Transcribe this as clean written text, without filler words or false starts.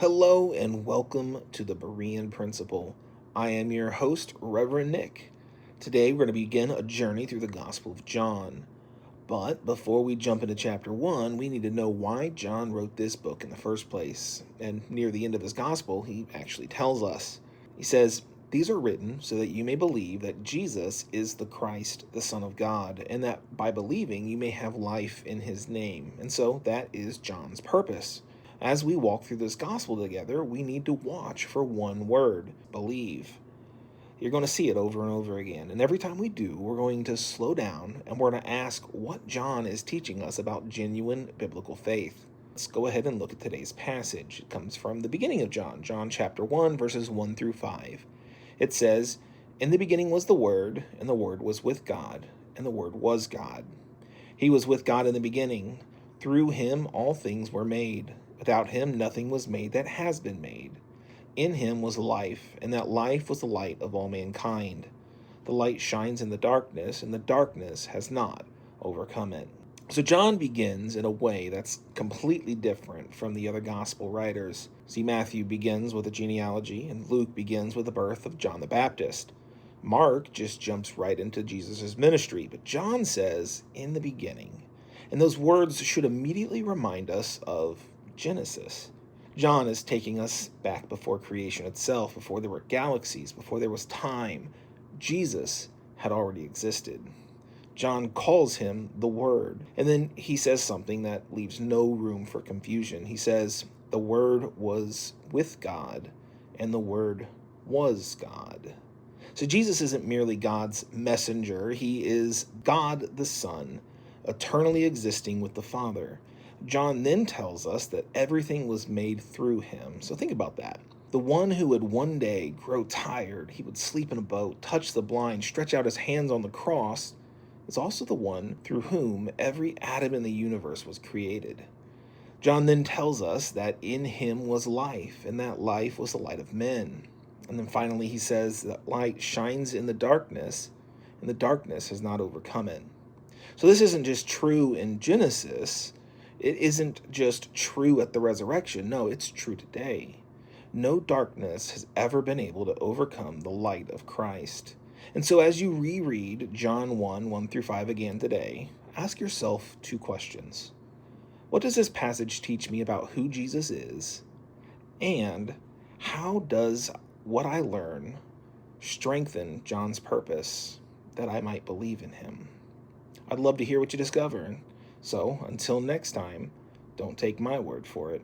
Hello and welcome to the Berean Principle. I am your host, Reverend Nick. Today we're going to begin a journey through the Gospel of John. But before we jump into chapter 1, we need to know why John wrote this book in the first place. And near the end of his Gospel, he actually tells us. He says, "These are written so that you may believe that Jesus is the Christ, the Son of God, and that by believing you may have life in his name." And so that is John's purpose. As we walk through this gospel together, we need to watch for one word: believe. You're going to see it over and over again. And every time we do, we're going to slow down and we're going to ask what John is teaching us about genuine biblical faith. Let's go ahead and look at today's passage. It comes from the beginning of John chapter 1, verses 1 through 5. It says, "In the beginning was the Word, and the Word was with God, and the Word was God. He was with God in the beginning. Through him all things were made. Without him nothing was made that has been made. In him was life, and that life was the light of all mankind. The light shines in the darkness, and the darkness has not overcome it." So John begins in a way that's completely different from the other gospel writers. See, Matthew begins with a genealogy, and Luke begins with the birth of John the Baptist. Mark just jumps right into Jesus' ministry, but John says, "in the beginning." And those words should immediately remind us of Genesis. John is taking us back before creation itself, before there were galaxies, before there was time. Jesus had already existed. John calls him the Word. And then he says something that leaves no room for confusion. He says, "The Word was with God, and the Word was God." So Jesus isn't merely God's messenger, he is God the Son, eternally existing with the Father. John then tells us that everything was made through him. So think about that. The one who would one day grow tired, he would sleep in a boat, touch the blind, stretch out his hands on the cross, is also the one through whom every atom in the universe was created. John then tells us that in him was life, and that life was the light of men. And then finally he says that light shines in the darkness, and the darkness has not overcome it. So this isn't just true in Genesis. It isn't just true at the resurrection. No, it's true today. No darkness has ever been able to overcome the light of Christ. And so as you reread John 1 through 5 again today, ask yourself two questions. What does this passage teach me about who Jesus is? And how does what I learn strengthen John's purpose that I might believe in him? I'd love to hear what you discover. So until next time, don't take my word for it.